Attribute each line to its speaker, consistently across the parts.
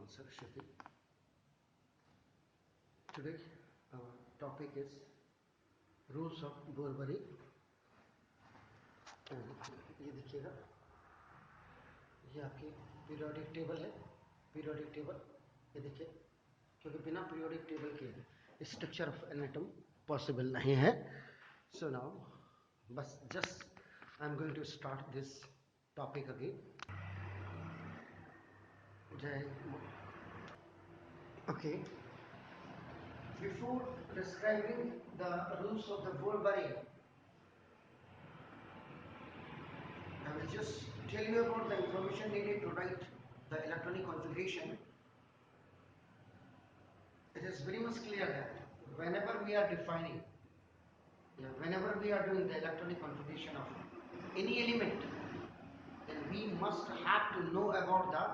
Speaker 1: sponsor shipping. Today our topic is rules of Borbori. ये देखिएगा, ये आपकी पीरियोडिक टेबल है. पीरियोडिक टेबल ये देखिए, क्योंकि बिना पीरियोडिक टेबल के स्ट्रक्चर ऑफ एनाटॉम पॉसिबल नहीं है. सो नाउ बस just I am going to start this topic again. Okay. Before describing the rules of the Borbori, I will just tell you about the information needed to write the electronic configuration. It is very much clear that whenever we are defining, whenever we are doing the electronic configuration of any element, then we must have to know about the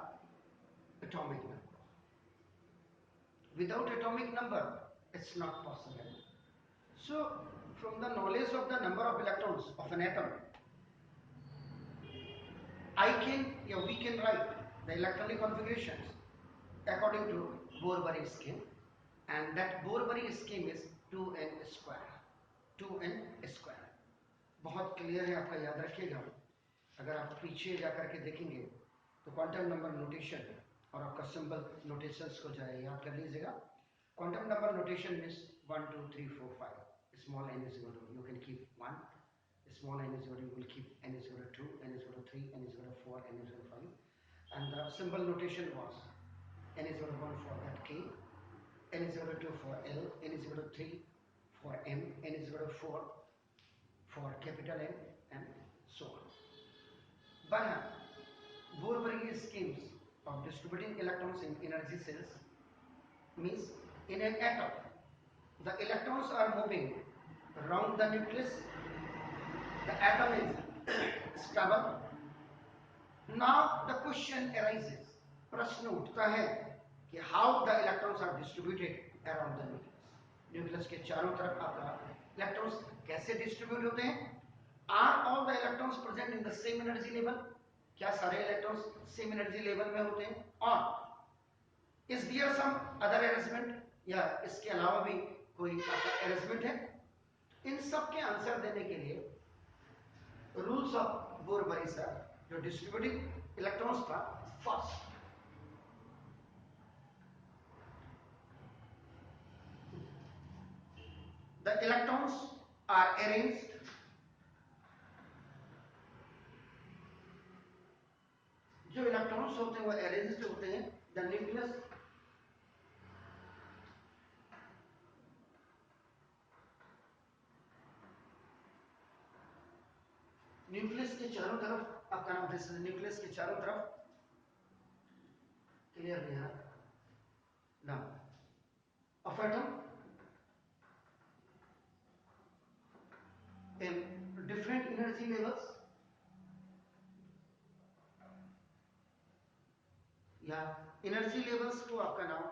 Speaker 1: atomic number. Without atomic number, it's not possible. So, from the knowledge of the number of electrons of an atom, we can write the electronic configurations according to Borbori scheme, and that Borbori scheme is 2n square. 2n square बहुत clear है, आपका याद रखिएगा. अगर आप पीछे जाकर के देखेंगे तो क्वांटम नंबर नोटेशन और आपका सिंबल नोटेशंस को जाए याद कर लीजिएगा. Quantum number notation means 1 2 3 4 5. Small n is equal to, you can keep 1. Small n is equal to, you will keep n is equal to 2, n is equal to 3, n is equal to 4, n is equal to 5. And the symbol notation was n is equal to 1 for that k, n is equal to 2 for L, n is equal to 3 for M, n is equal to 4 for capital N, and so on. But Borbori schemes of distributing electrons in energy cells means in an atom, the electrons are moving around the nucleus. The atom is stable. Now the question arises, प्रश्न उठता है कि how the electrons are distributed around the nucleus. Nucleus के चारों तरफ आपका electrons कैसे distribute होते हैं? Are all the electrons present in the same energy level? क्या सारे इलेक्ट्रॉन्स सेम एनर्जी लेवल में होते हैं? और is there some other arrangement, या इसके अलावा भी कोई अरेंजमेंट है? इन सब के आंसर देने के लिए रूल्स ऑफ बोरबरी सर जो डिस्ट्रीब्यूटिंग इलेक्ट्रॉन्स का first the electrons are arranged जो इलेक्ट्रॉन्स होते हैं वो अरेंज्ड होते हैं द न्यूक्लियस न्यूक्लियस के चारों तरफ आपका नाम दिस न्यूक्लियस के चारों तरफ क्लियर नहीं है ना of atom in different energy levels या एनर्जी लेवल्स को आपका नाम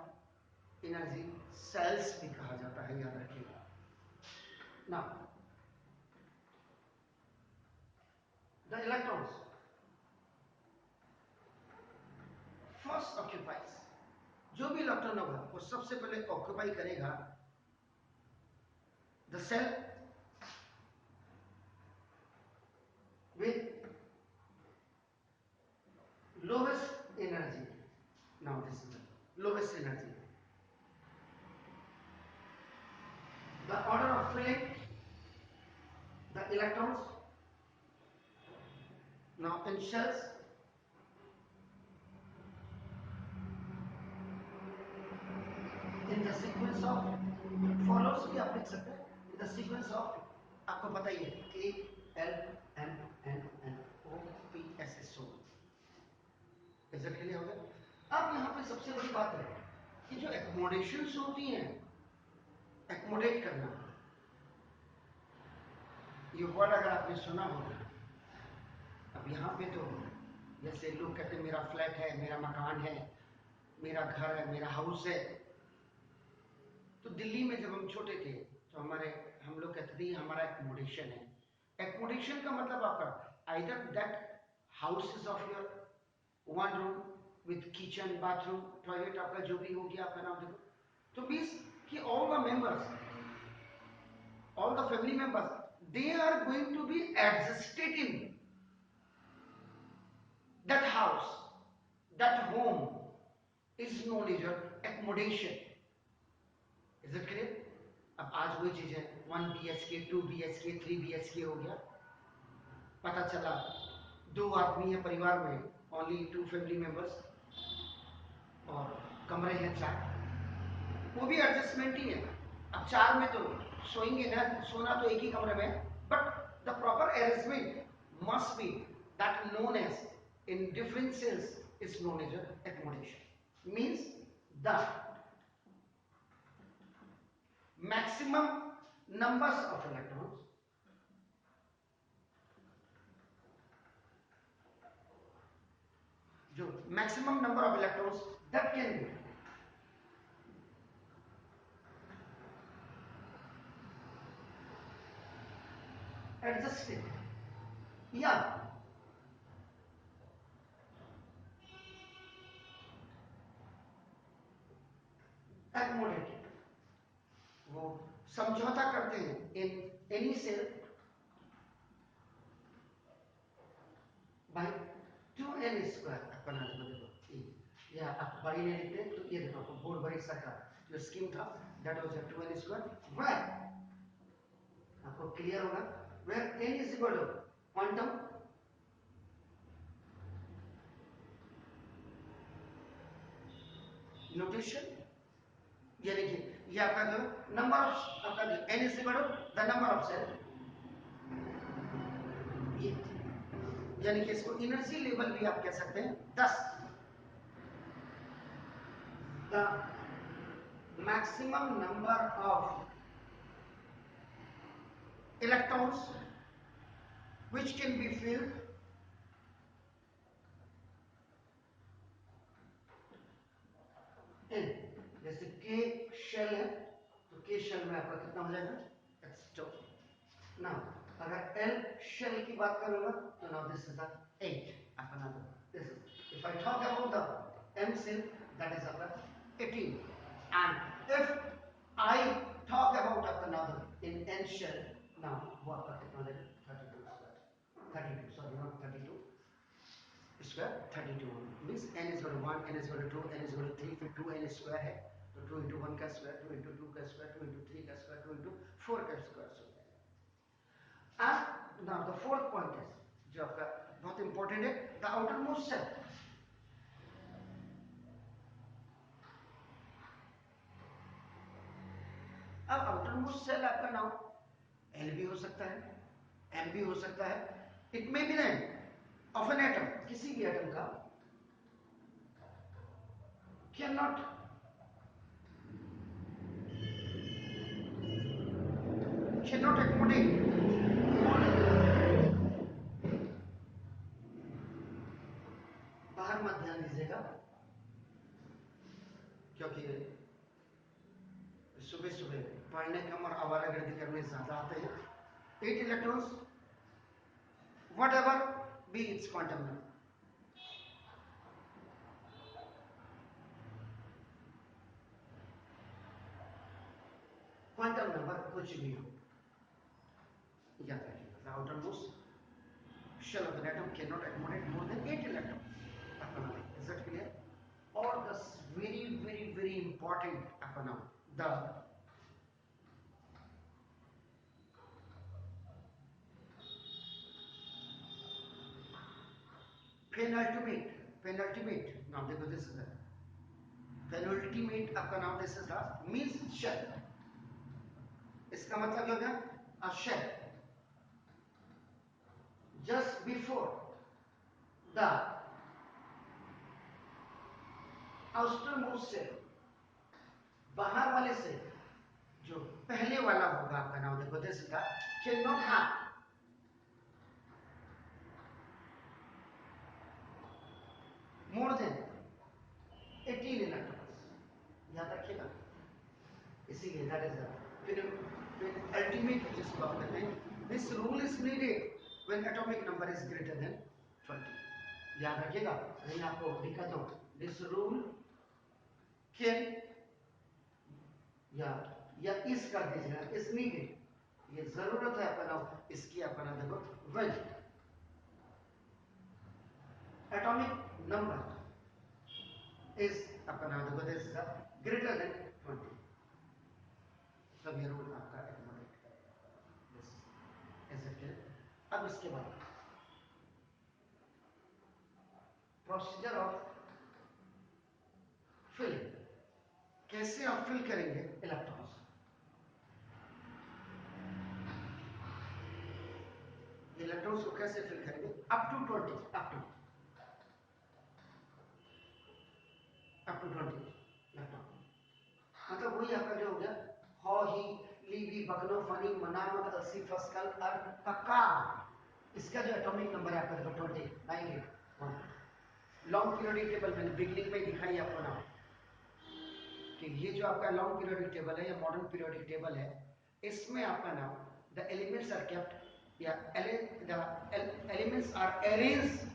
Speaker 1: एनर्जी सेल्स भी कहा जाता है, याद रखिएगा. Now the electrons first occupies, जो भी इलेक्ट्रॉन होगा वो सबसे पहले ऑक्यूपाई करेगा the cell with lowest energy. Now this is the lowest energy. The order of filling the electrons now in shells in the sequence of follows भी आप लिख सकते हैं. in the sequence of आपको पता ही है K L M N N O P S S O. ऐसा clear हो गया? अब यहाँ पे सबसे बड़ी बात है कि जो एक्मोडेशंस होती हैं, एक्मोडेट करना, ये वर्ड अगर आपने सुना होगा. अब यहाँ पे तो जैसे लोग कहते हैं मेरा फ्लैट है, मेरा मकान है, मेरा घर है, मेरा हाउस है. तो दिल्ली में जब हम छोटे थे तो हम लोग कहते थे हमारा एक्मोडेशन है. एक्मोडेशन का मतलब आपका either that house is of your one room, with kitchen bathroom toilet आपका जो भी हो गया आपका नाम देखो, तो मीन्स कि all the family members, they are going to be adjusted in that house, that home is known as your accommodation. Is it clear? अब आज वही चीज है 1 BHK 2 BHK 3 BHK हो गया, पता चला 2 आदमी है परिवार में, ओनली 2 फैमिली मेंबर्स, और कमरे हैं 4, वो भी एडजस्टमेंट ही है। अब 4 में तो सोएंगे ना, सोना तो एक ही कमरे में, but the proper arrangement must be that known as in different cells is known as accommodation. Means the maximum numbers of electrons जो maximum number of electrons that can be adjusted या accommodated, वो समझौता करते हैं in any cell by 2n square अपना देखो, या आप बड़ी नहीं लिखते तो ये देखो आपको बोर्ड बड़ी सरका जो स्कीम था that was a 2n square where आपको क्लियर होगा where n is equal to quantum notation, यानी कि ये आपका जो नंबर ऑफ आपका n is equal to the number of cell, ये यानी कि इसको एनर्जी लेवल भी आप कह सकते हैं 10, the maximum number of electrons which can be filled in, जैसे K शेल है तो K शेल में आपका कितना हो जाएगा H2। now अगर L शेल की बात करूंगा तो now this is the 8 आपका नाम this is, if I talk about the M cell that is आपका 18, and if I talk about आपका नाम in N shell now वो आपका कितना हो जाएगा 32 square, 32 sorry not 32 square, 32 means n is equal to 1, n is equal to 2, n is equal to 3, फिर 2n square है तो 2 into 1 का स्क्वायर, 2 into 2 का स्क्वायर, 2 into 3 का स्क्वायर, 2 into 4 का स्क्वायर हो जाएगा। and now the fourth point is जो आपका बहुत इंपॉर्टेंट है the outermost cell, अब outermost cell आपका नाम L भी हो सकता है, M भी हो सकता है, it may be name of an atom, किसी भी एटम का cannot accommodate बाहर मत ध्यान दीजिएगा क्योंकि सुबह सुबह पढ़ने कम और आवारागर्दी करने ज्यादा आते हैं। 8 electrons whatever be its quantum number, quantum number कुछ भी हो याद रखिएगा the outermost shell of an atom cannot accommodate more than 8 electrons, is that clear? or the very important अपना the penultimate now देखो this is the penultimate आपका नाम this is the means shell, इसका मतलब क्या हो गया a shell just before the outermost cell, बाहर वाले से जो पहले वाला होगा आपका नाम देखो this is the cannot have more than 18 electrons, याद रखिएगा, इसीलिए that is the ultimate जिसको आप कहते हैं, this rule is needed when atomic number is greater than 20, याद रखिएगा, मैं आपको दिखाता हूँ, दिस रूल कैन या इस कर दीजिएगा, इस नीडेड, ये जरूरत है अपना इसकी, अपना देखो व्हेन एटॉमिक नंबर इज अपना देखो दिस इज ग्रेटर देन 20, तब ये रूल आपका एकोमोडेट करेगा। This is it. अब इसके बाद प्रोसीजर ऑफ फिलिंग, कैसे आप फिल करेंगे इलेक्ट्रॉन्स। इलेक्ट्रॉन्स को कैसे फिल करेंगे up to 20, up to 20 electron, मतलब वही आपका जो हो गया हो ही लीवी बगनो फनी मनामत अलसी फस्कल अर तका, इसका जो एटॉमिक नंबर है आपका देखो 20 98 लॉन्ग पीरियोडिक टेबल मैंने बिगनिंग में दिखाई आपको ना कि ये जो आपका लॉन्ग पीरियोडिक टेबल है या मॉडर्न पीरियोडिक टेबल है, इसमें आपका नाम द एलिमेंट्स आर केप्ट या the elements are arranged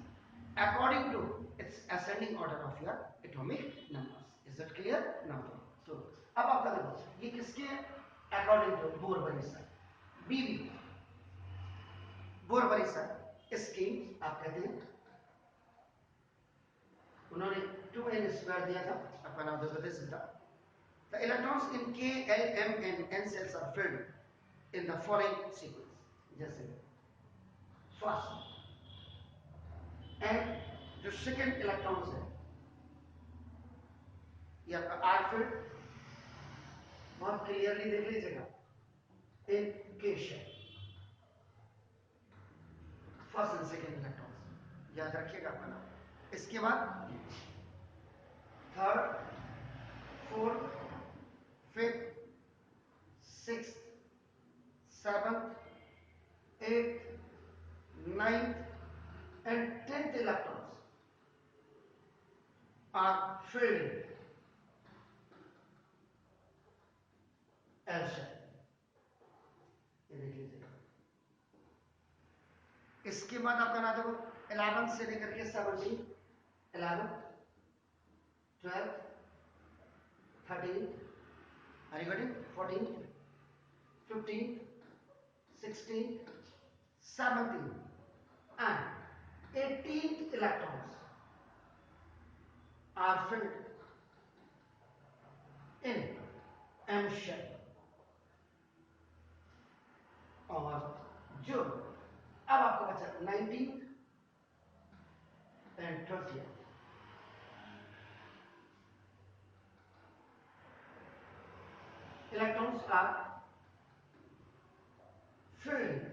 Speaker 1: according to its ascending order of your atomic numbers. Is that clear? Now, so अब आपका देखो ये किसके according to बोर-बरीसा BB बोर-बरीसा स्कीम आप कहते हैं, उन्होंने 2n स्क्वायर दिया था, आपका नाम देखो this is the electrons in K, L, M and N cells are filled in the following sequence. जैसे first and जो सेकेंड इलेक्ट्रॉन्स है ये आपका आर फील्ड, बहुत क्लियरली देख लीजिएगा इन के shape, first and second electrons याद रखिएगा अपना। इसके बाद third, fourth, fifth, sixth, seventh, eighth, ninth and 10th electrons are filled L shape, ये देख लीजिएगा। इसके बाद आपका ना देखो 11 से लेकर के 17, 11, 12, 13, are you getting 14, 15, 16, 17 and 18th electrons are filled in M shape, और जो अब आपको बचा 19th and 20th, electrons are filled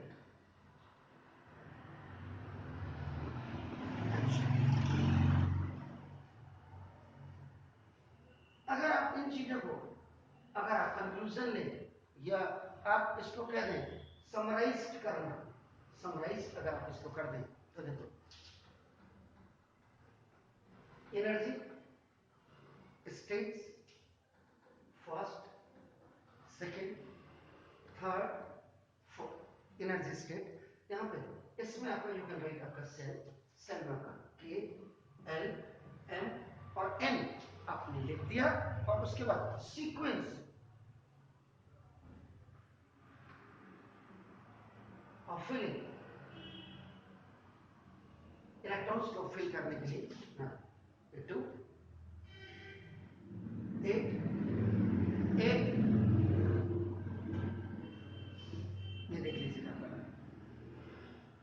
Speaker 1: M shape। अगर आप इन चीजों को अगर आप कंक्लूजन लें या आप इसको कह दें समराइज करना, समराइज अगर आप इसको कर दें तो देखो energy states first, second, third, fourth energy state, यहाँ पे इसमें आपका यू कैन राइट आपका सेल नंबर के, एल, एम और एन आपने लिख दिया, और उसके बाद सीक्वेंस ऑफ फिलिंग, इलेक्ट्रॉन्स को फिल करने के लिए 2, 8, 8, ये देख लीजिएगा।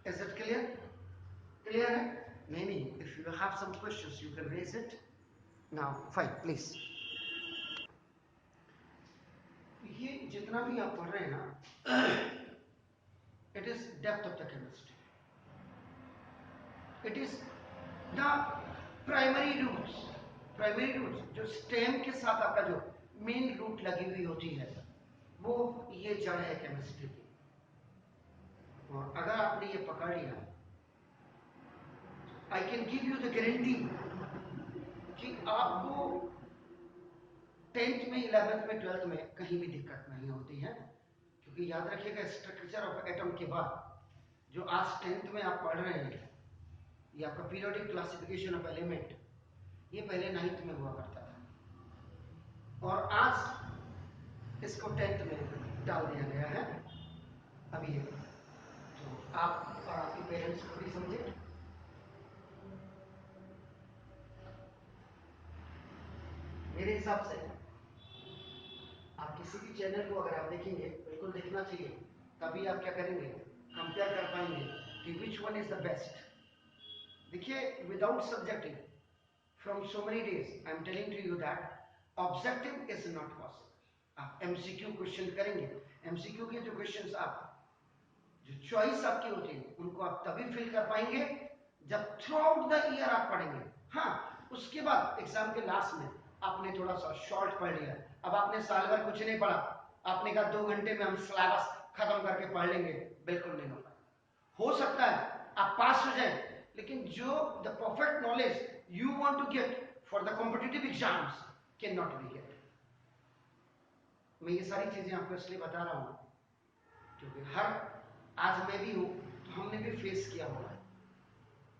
Speaker 1: Is it clear? Clear है? नहीं, if you have some questions you can raise it now. Fine, please. ये जितना भी आप पढ़ रहे हैं ना, it is depth of the chemistry. It is the primary roots. Primary root जो स्टेम के साथ आपका जो मेन रूट लगी हुई होती है वो ये जड़ है केमिस्ट्री की, और अगर आपने ये पकड़ लिया, I can give you the guarantee कि आपको 10th में, 11th में, 12th में कहीं भी दिक्कत नहीं होती है, क्योंकि याद रखिएगा स्ट्रक्चर ऑफ एटम के बाद जो आज 10th में आप पढ़ रहे हैं ये आपका पीरियोडिक क्लासिफिकेशन ऑफ एलिमेंट, ये पहले 9th में हुआ करता था और आज इसको 10th में डाल दिया गया है अभी। तो आप और आपके पेरेंट्स को भी समझे। मेरे हिसाब से आप किसी भी चैनल को अगर आप देखेंगे, बिल्कुल देखना चाहिए, तभी आप क्या करेंगे, कंपेयर कर पाएंगे कि which one is the best. देखिए, without subjective from so many days I am telling to you that objective is not possible. आप एमसीक्यू क्वेश्चन करेंगे, एमसीक्यू के जो क्वेश्चंस आप जो चॉइस आपकी होती है उनको आप तभी फिल कर पाएंगे जब थ्रू आउट द ईयर आप पढ़ेंगे। हाँ, उसके बाद एग्जाम के लास्ट में आपने थोड़ा सा शॉर्ट पढ़ लिया, अब आपने साल भर कुछ नहीं पढ़ा, आपने कहा 2 घंटे में हम सिलेबस खत्म करके पढ़ लेंगे, बिल्कुल नहीं होगा। हो सकता है आप पास हो जाए, लेकिन जो the perfect knowledge you want to get for the competitive exams can not be get. मैं ये सारी चीजें आपको इसलिए बता रहा हूं क्योंकि आज मैं भी हूं तो हमने भी फेस किया होगा,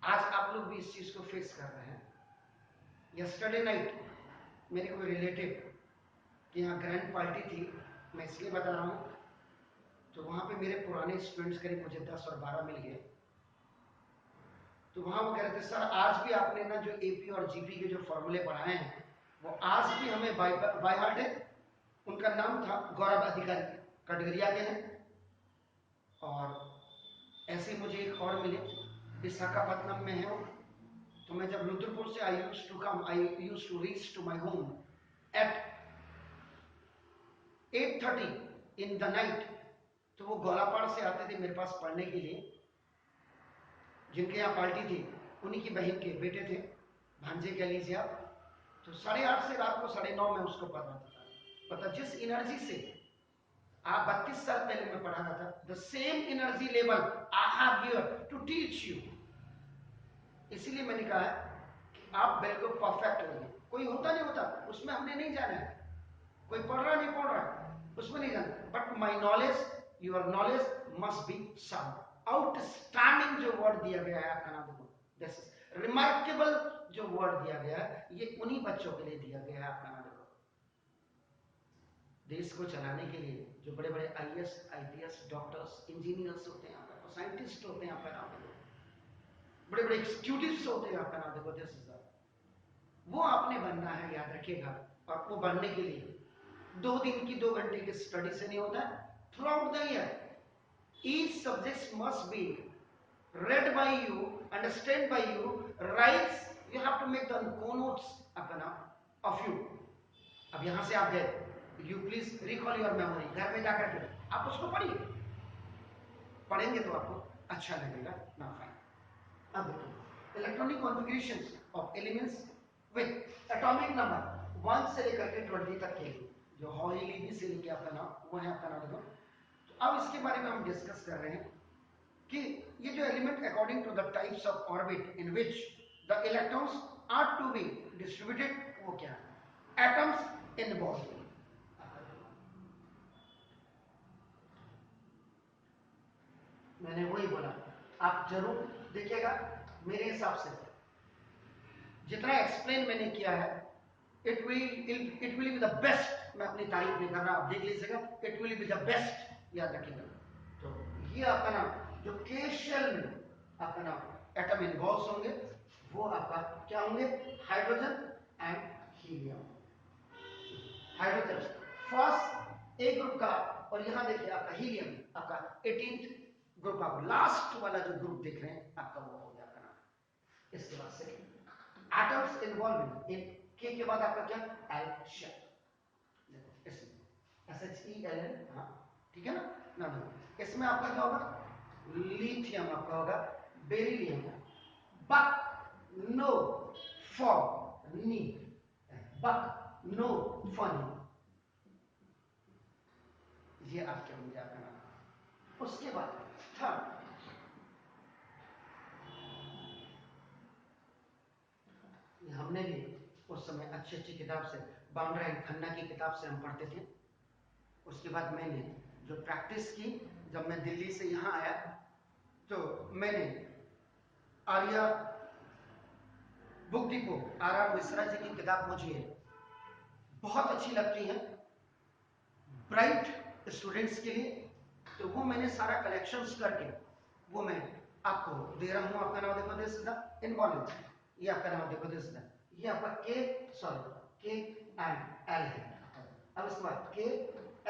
Speaker 1: आज आप लोग भी इस चीज को फेस कर रहे हैं। यस्टरडे नाइट मेरे कोई रिलेटिव के यहाँ ग्रैंड पार्टी थी, मैं इसलिए बता रहा हूँ, तो वहां पे मेरे पुराने स्टूडेंट्स करीब मुझे 10 और 12 मिल गए। तो वहां वो कह रहे थे, सर आज भी आपने ना जो एपी और जीपी के जो फॉर्मूले पढ़ाए हैं वो आज भी हमें बाय हार्ट है। उनका नाम था गौरव अधिकारी, कटगरिया के हैं। और ऐसे मुझे एक और मिले, विशाखापट्टनम में है वो। तो मैं जब रुद्रपुर से I used to reach to my home at 8:30 in the night. तो वो गोलापाड़ से आते थे मेरे पास पढ़ने के लिए, जिनके यहाँ पार्टी थी उन्हीं की बहन के बेटे थे, भांजे कह लीजिए आप। तो 8:30 से रात को 9:30 में उसको पढ़ाता था। पता जिस एनर्जी से आप 32 साल पहले मैं पढ़ा रहा था, the same energy level I have here to teach you. इसीलिए मैंने कहा है कि आप बिल्कुल परफेक्ट होंगे। कोई होता नहीं होता, उसमें हमने नहीं जाना है, कोई पढ़ रहा नहीं पढ़ रहा उसमें नहीं जाना, but my knowledge, your knowledge must be sound. Outstanding जो वर्ड दिया गया है आपका नाम देखो, दिस इज रिमार्केबल जो वर्ड दिया गया है, ये उन्हीं बच्चों के लिए दिया गया है आपका नाम देखो। देश को चलाने के लिए जो बड़े बड़े आईएएस आईपीएस डॉक्टर्स इंजीनियर्स होते हैं आपका, साइंटिस्ट होते हैं आपका नाम देखो, बड़े बड़े एग्जीक्यूटिव्स होते हैं आपका नाम देखो, दिस इज वो आपने बनना है, याद रखिएगा। और वो बनने के लिए 2 दिन की 2 घंटे की स्टडी से नहीं होता है। Through out the year each subject must be read by you, understand by you, writes, you have to make the notes अपना of you। अब यहां से आप गए, you please recall your memory, घर में जाकर के आप उसको पढ़िए, पढ़ेंगे तो आपको अच्छा लगेगा ना। फाइन। अब देखिए, electronic configurations of elements with atomic number 1 से लेकर के 20 तक के लिए, जो हॉली लीबी से लेकर आपका नाम वो है आपका नाम देखो। अब इसके बारे में हम डिस्कस कर रहे हैं कि ये जो element according to the types of orbit in which the electrons are to be distributed, वो क्या है, एटम्स इन्वॉल्व। मैंने वही बोला, आप जरूर देखिएगा। मेरे हिसाब से जितना एक्सप्लेन मैंने किया है, it will be the best. मैं अपनी तारीफ नहीं कर रहा, आप देख लीजिएगा, it will be the best, याद रखिएगा। तो ये आपका नाम जो के शेल में आपका नाम एटम इन्वॉल्व होंगे, वो आपका क्या होंगे, hydrogen and helium. Hydrogen first A group का, और यहां देखिए आपका हीलियम आपका 18th ग्रुप, आप लास्ट वाला जो ग्रुप देख रहे हैं आपका वो हो गया आपका नाम। इसके बाद से एटम्स इन्वॉल्व इन के बाद आपका क्या, एल शेल, देखो इसमें SHELN, हाँ ठीक है ना। इसमें आपका क्या होगा, लिथियम आपका होगा, बेरिलियम, बक नो फॉर नी, बक नो फनी, ये आपके हो गया आपका नाम। उसके बाद थर्ड, हमने भी उस समय अच्छी अच्छी किताब से, बांद्रा एंड खन्ना की किताब से हम पढ़ते थे। उसके बाद मैंने जो प्रैक्टिस की, जब मैं दिल्ली से यहाँ आया तो मैंने Arya book depot R Mishra ji की किताब मुझे बहुत अच्छी लगती है ब्राइट स्टूडेंट्स के लिए, तो वो मैंने सारा कलेक्शंस करके वो मैं आपको दे रहा हूँ। आपका नाम देखो, दिस इज द इनवॉल्व, ये आपका नाम देखो, दिस इज ये आपका के एंड एल है। अब इसके बाद के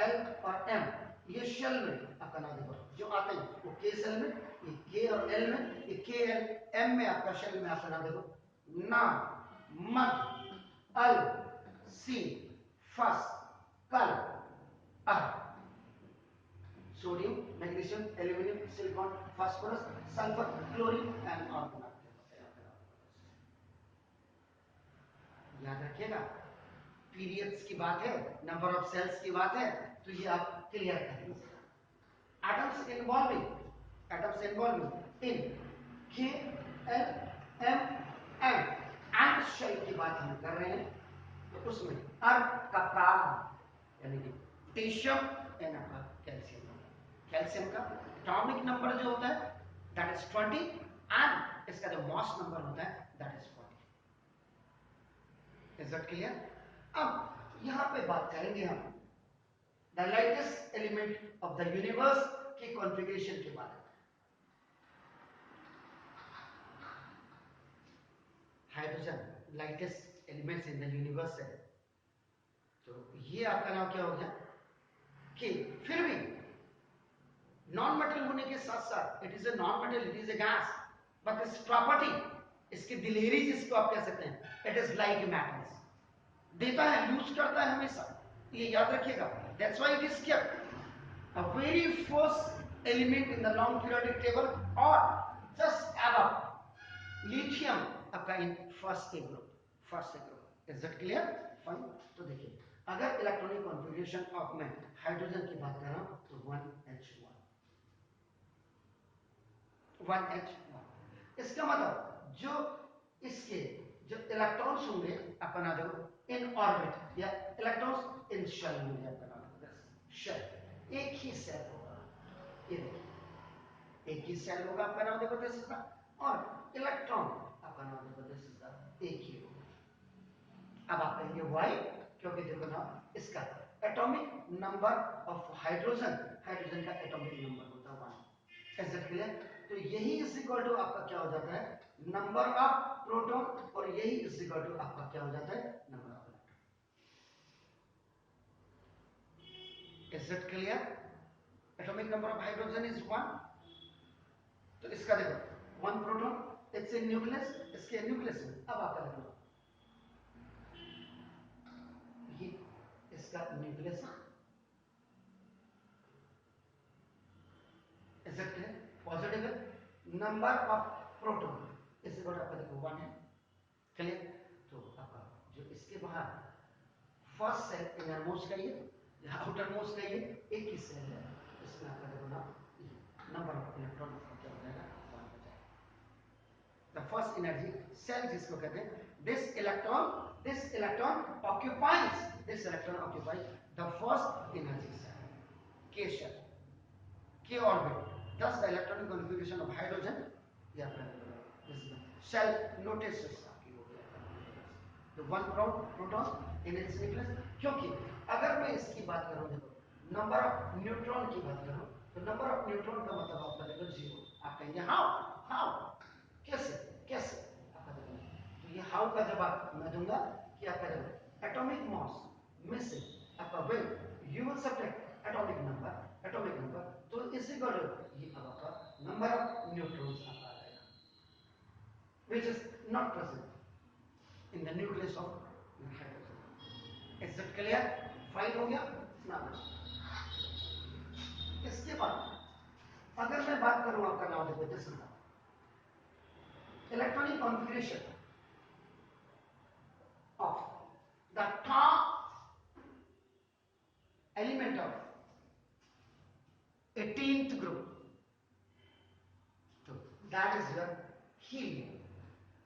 Speaker 1: एल और एम, ये शेल में आपका नाम देखो जो आते हैं वो के सेल में, ये के और एल में, ये के एल एम में आपका शेल में आपका नाम देखो ना मध अल सी फस कल अर sodium magnesium aluminium silicon phosphorus sulphur chlorine and argon. याद रखिएगा, पीरियड्स की बात है, नंबर ऑफ सेल्स की बात है, तो ये आप क्लियर कर लीजिए। एटम्स इन्वॉल्विंग इन के एल एम एंड शेल की बात हम कर रहे हैं, तो उसमें अर्क का प्राण यानी कि पोटेशियम एंड आपका कैल्शियम का एटॉमिक नंबर जो होता है दैट इज 20 एंड इसका जो मास नंबर होता है that is 40। Is that clear? अब यहां पे बात करेंगे हम the lightest element of the universe की कॉन्फ़िगरेशन के बारे में। Hydrogen lightest elements in the universe है, तो ये आपका नाम क्या हो गया कि फिर भी नॉन मेटल होने के साथ साथ it is a non metal, it is a gas, but it's property, इसकी दिलेरी जिसको आप कह सकते हैं, इट इज लाइक मेटल्स, देता है, यूज करता है हमेशा, ये याद रखिएगा। That's why it is kept a very first element in the long periodic table और जस्ट अबव लिथियम आपका in first A group. Is that clear? Fine. तो देखिए, अगर इलेक्ट्रॉनिक कॉन्फ़िगरेशन ऑफ मैं हाइड्रोजन की बात कर रहा हूं तो 1H1, इसका मतलब जो इसके जो इलेक्ट्रॉन्स होंगे आपका नाम देखो इन ऑर्बिट या इलेक्ट्रॉन्स इन शेल होंगे, आपका नाम शेल, एक ही सेल होगा, ये देखिए एक ही सेल होगा, आपका नाम देखो दिस इज और इलेक्ट्रॉन आपका नाम देखो दिस इज एक ही होगा। अब आप कहेंगे व्हाई? क्योंकि देखो ना इसका एटॉमिक नंबर ऑफ हाइड्रोजन का एटॉमिक नंबर होता है 1। Is it clear? तो यही इज इक्वल टू आपका क्या हो जाता है नंबर ऑफ प्रोटॉन, और यही इज इक्वल टू आपका क्या हो जाता है number of electron. Is it clear? Atomic number of hydrogen is 1, तो इसका देखो 1 प्रोटॉन, इट्स इन न्यूक्लियस, इसके न्यूक्लियस में अब आपका देखो ये इसका न्यूक्लियस है। Is it clear? पॉजिटिव है, नंबर ऑफ प्रोटॉन इस इक्वल टू आपका देखो 1 है। क्लियर? तो आपका जो इसके बाहर फर्स्ट सेल इनर मोस्ट का ये या आउटर मोस्ट का ये एक ही सेल है, इसमें आपका देखो ना नंबर ऑफ इलेक्ट्रॉन क्या हो जाएगा 1 हो जाएगा। द फर्स्ट एनर्जी सेल जिसको कहते हैं, this electron occupies the first energy cell, K shell, K orbit, thus the electronic configuration of hydrogen या this shell notices आपकी हो गया तो 1 प्रोटॉन इन इट्स न्यूक्लियस। क्योंकि अगर मैं इसकी बात करूं, देखो नंबर ऑफ न्यूट्रॉन की बात करूं, तो नंबर ऑफ न्यूट्रॉन का मतलब आपका देखो 0। आप कहेंगे हाउ कैसे आपका देखो, तो ये हाउ का जवाब मैं दूंगा कि आपका देखो एटॉमिक मास में से आपका weight you will subtract atomic number, तो इसी को ये आपका नंबर ऑफ न्यूट्रॉन्स आपका आ जाएगा which is not present in the nucleus of hydrogen। is it clear? Fine हो गया ना? इसके बाद अगर मैं बात करूं आपका नाम देखो this electronic configuration of the top element of 18th group, तो दैट इज योर हीलियम,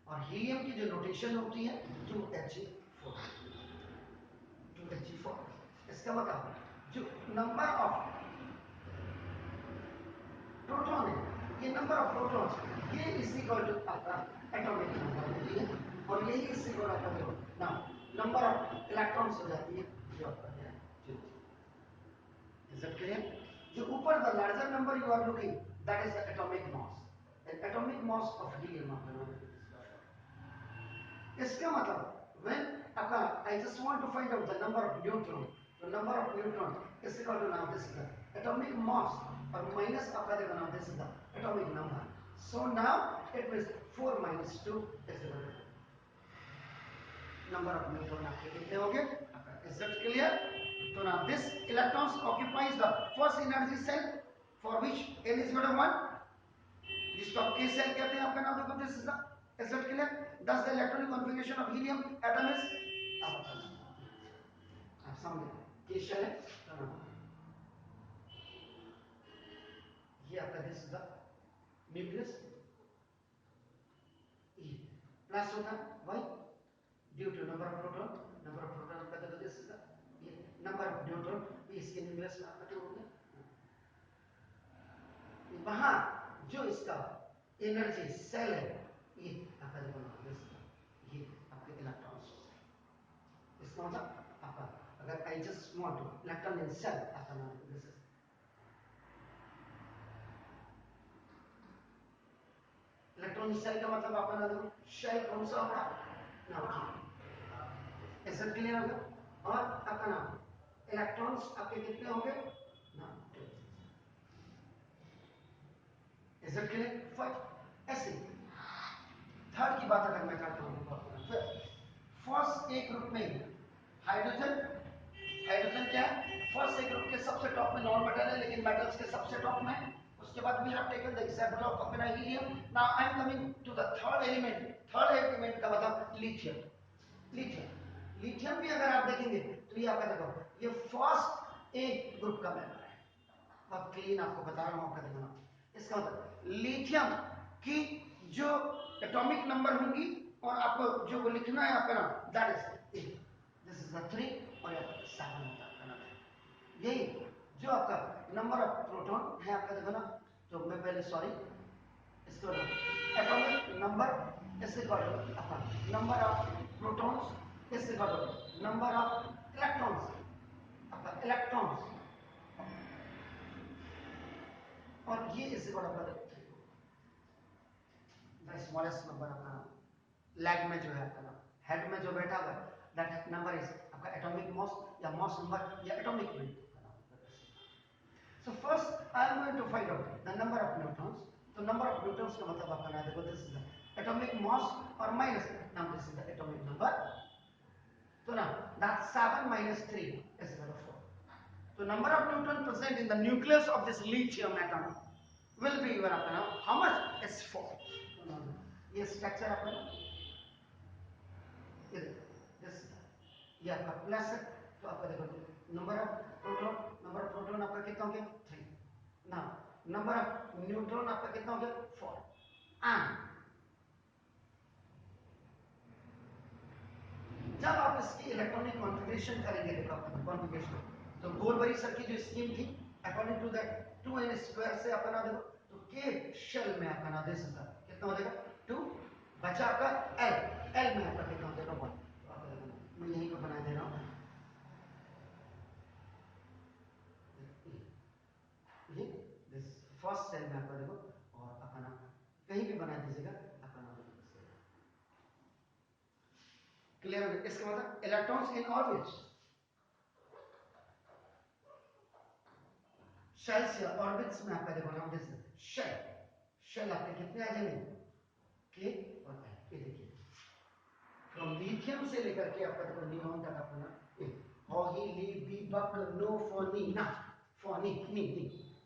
Speaker 1: और हीलियम की जो नोटेशन होती है 2He4। इसका मतलब जो नंबर ऑफ प्रोटॉन है, ये नंबर ऑफ प्रोटॉन्स ये इज इक्वल टू आपका एटॉमिक नंबर होती है और यही इससे गुणा कर दो ना, नंबर ऑफ इलेक्ट्रॉन्स हो जाती है जो आपका है। Is it clear? जो ऊपर the larger number you are looking, that is the atomic mass, the atomic mass of helium. इसका मतलब when I just want to find out the number of neutron, the number of neutron is equal to, now this is the atomic mass or minus आपका देखो now this is the atomic number. So now it means 4 minus 2 is equal to number of neutron आपके कितने हो गए? Is that clear? So now this electrons occupies the first energy cell for which n is equal to 1, जिसको आप k cell कहते हैं आपका नाम देखो, this is the, is that clear? Thus the electronic configuration of helium atom is, आप समझे k shell है, ये आपका this is the nucleus, E plus होता है, why? Due to number of proton आपका देखो this is the, ये number of neutron इसके nucleus में आपका हो गया, वहां जो इसका एनर्जी सेल है ये आपका देखो ये आपके इलेक्ट्रॉन्स, इसका मतलब आपका अगर I just want to electron in cell आपका नाम दिस इज इलेक्ट्रॉन सेल का मतलब आपका नाम देखो शेल कौन सा होगा ना, ऐसा क्लियर होगा। और आपका नाम इलेक्ट्रॉन्स आपके कितने होंगे ना, ऐसा क्लियर। फर्स्ट ऐसे थर्ड की बात अगर मैं करता हूँ, फर्स्ट एक ग्रुप में हाइड्रोजन, हाइड्रोजन क्या है, फर्स्ट एक ग्रुप के सबसे टॉप में नॉन मेटल है लेकिन मेटल्स के सबसे टॉप में है। उसके बाद we have taken the example of अपना helium. Now I am coming to the third element, third element का मतलब लिथियम। लिथियम, लिथियम भी अगर आप देखेंगे तो ये आपका देखो ये फर्स्ट एक ग्रुप का मेंबर है, बहुत क्लीन आपको बता रहा हूँ आपका देखना। इसका मतलब लिथियम की जो एटॉमिक नंबर होंगी और आपको जो लिखना है आपका नाम that is this is the 3 और यहाँ पर 7 होता है ना, यही जो आपका नंबर ऑफ प्रोटॉन है आपका देखो ना, तो मैं पहले सॉरी इसको एटॉमिक नंबर इससे इक्वल आपका नंबर ऑफ प्रोटॉन्स इससे इक्वल नंबर ऑफ इलेक्ट्रॉन्स, आपका इलेक्ट्रॉन्स और ये इससे इक्वल आपका द स्मॉलेस्ट नंबर आपका लैग में जो है आपका हेड में जो बैठा हुआ दैट नंबर इज आपका एटॉमिक मास या मास नंबर या atomic weight. So first I am going to find out the number of neutrons. तो नंबर ऑफ न्यूट्रॉन्स का मतलब आपका ना देखो this is the atomic mass और minus now this is the atomic number. तो ना that 7 minus 3 is equal to 4. So number of neutron present in the nucleus of this lithium atom will be your आपका नाम how much is 4। ये structure आपका ये आपका plus है तो आपका देखो नंबर ऑफ प्रोटॉन आपका कितना हो गया 3 ना, नंबर ऑफ न्यूट्रॉन आपका कितना हो गया 4 एंड जब आप इसकी इलेक्ट्रॉनिक कॉन्फ़िगरेशन करेंगे देखो कॉन्फ़िगरेशन तो बोरबरी सर की जो स्कीम थी according to that 2n square से अपना देखो तो k शेल में अपना दे सकता कितना हो जाएगा 2 बचा आपका l में आपका कितना हो जाएगा 1। मैं यही को बना दे रहा हूँ ये दिस फर्स्ट सेल में आपका देखो और अपना कहीं भी बना दीजिएगा अपना क्लियर हो गया। इसका मतलब इलेक्ट्रॉन्स इन ऑर्बिट्स शेल्स या ऑर्बिट्स में आपका देखो नाम दिस शेल, शेल आपके कितने आ जाएंगे के और ये देखिए फ्रॉम लिथियम से लेकर के आपका देखो नियॉन तक अपना हो ही ली बी बक नो फोनी ना फोनी नी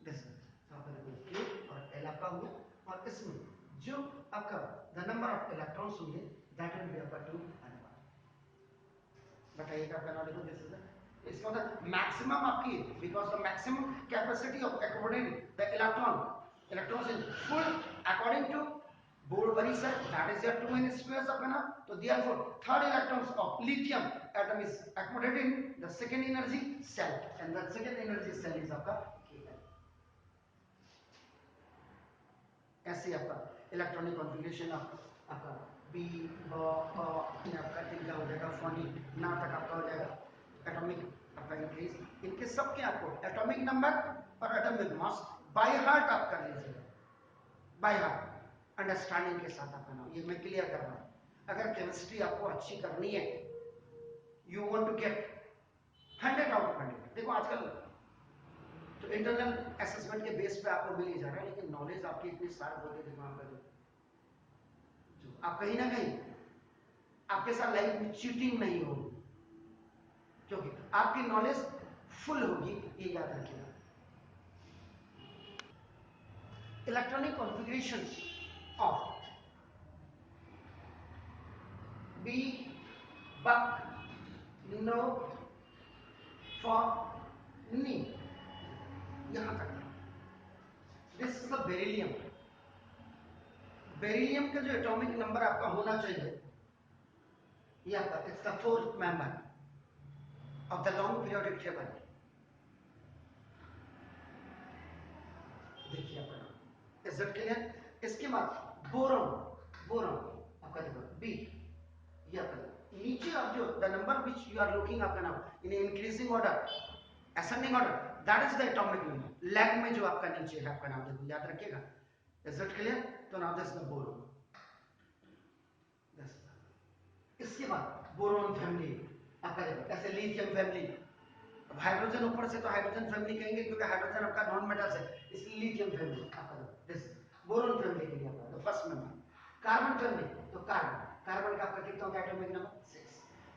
Speaker 1: दिस आपका देखो के और एल आपका हो गया और इसमें जो आपका द नंबर ऑफ इलेक्ट्रॉन्स होंगे दैट विल बी आपका 2 एंड 1। बताइएगा आपका नाम देखो दिस इज इसका मतलब मैक्सिमम आपकी because the maximum capacity of according the electrons is full according to Bohr Bury sir that is your 2n square आपका ना। तो therefore third electrons of lithium atom is accommodated in the second energy cell and the second energy cell is आपका Kl। ऐसे आपका electronic configuration आपका B आपका इनका हो जाएगा फोनी ना तक आपका हो जाएगा एटॉमिक आपका इंक्रीज। इनके सबके आपको एटॉमिक नंबर और एटॉमिक मास बाय हार्ट आप कर लीजिएगा, बाय हार्ट अंडरस्टैंडिंग के साथ आपका नाम। ये मैं क्लियर कर रहा हूँ। अगर केमिस्ट्री आपको अच्छी करनी है, you want to get 100 out of 100। देखो आजकल तो इंटरनल असेसमेंट के बेस पे आपको मिल ही जा रहा है, लेकिन नॉलेज आपकी इतनी शार्प होती है दिमाग का जो आप कहीं ना कहीं आपके साथ लाइफ में चीटिंग नहीं होगी, क्योंकि आपकी नॉलेज फुल होगी, ये याद रखिएगा। इलेक्ट्रॉनिक कॉन्फ़िगरेशन ऑफ बी बक नो फॉर नी, यहां तक। This is the beryllium. Beryllium का जो एटॉमिक नंबर आपका होना चाहिए, ये आपका it's the fourth member of the long periodic table. देखिए आपका इज इट क्लियर। इसके बाद बोरॉन, बोरॉन आपका देखो बी, ये आपका नीचे आप जो the number which you are looking आपका नाम in increasing order ascending order, that is the atomic number. Leg में जो आपका नीचे है आपका नाम देखो, याद रखिएगा। Is it clear. तो नाउ दिस द बोरॉन। इसके बाद बोरॉन फैमिली आपका देखो, ऐसे लिथियम फैमिली। अब हाइड्रोजन ऊपर से तो हाइड्रोजन फैमिली कहेंगे क्योंकि हाइड्रोजन आपका नॉन मेटल है, इसलिए लिथियम फैमिली आपका दिस बोरॉन फैमिली के लिए आपका फर्स्ट नंबर। कार्बन फैमिली तो कार्बन, कार्बन का आपका कितना होता है atomic number 6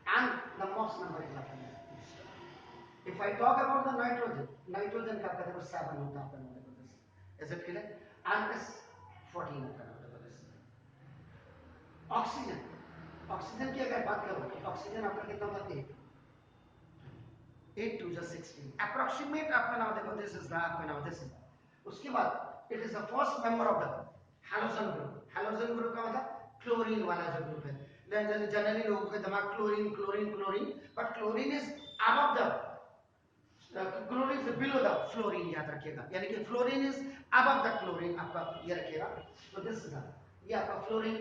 Speaker 1: and the most number is आपका। If I talk about the nitrogen, nitrogen का आपका देखो 7 होता है आपका number this. Is it clear. And इस 14 आपका नंबर दिस। ऑक्सीजन, ऑक्सीजन की अगर बात करो तो ऑक्सीजन आपका कितना होता है 8 to the 16 अप्रोक्सीमेट आपका नाम देखो, दिस इज द आपका नाम दिस इज। उसके बाद it is the first member of the halogen group. Halogen group का मतलब क्लोरीन वाला जो ग्रुप है। जनरली लोगों के दिमाग chlorine chlorine chlorine, but chlorine is above the chlorine is below the fluorine, याद रखिएगा। यानी कि fluorine is above the chlorine आपका, ये रखिएगा। तो दिस इज ये आपका फ्लोरीन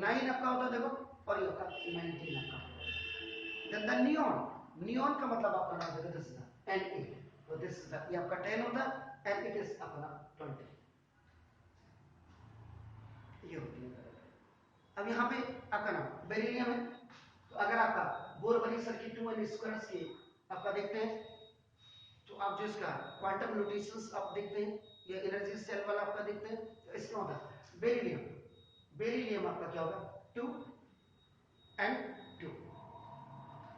Speaker 1: 9 आपका होता है देखो, और ये आपका 19 आपका। देन द नियॉन, नियॉन का मतलब आपका नाम देखो दिस इज Na। तो दिस इज ये आपका 10 होता है एंड इट इज अपना 20, ये होती है। अब यहाँ पे आपका नाम बेरिलियम है। तो अगर आपका बोरबरी सर्किट 2n स्क्वायर्स की आपका देखते हैं, तो आप जो इसका क्वांटम नोटेशंस आप देखते हैं, ये एनर्जी सेल वाला आपका देखते हैं, तो इसमें होता है बेरिलियम। बेरिलियम आपका क्या होगा 2 एंड 2,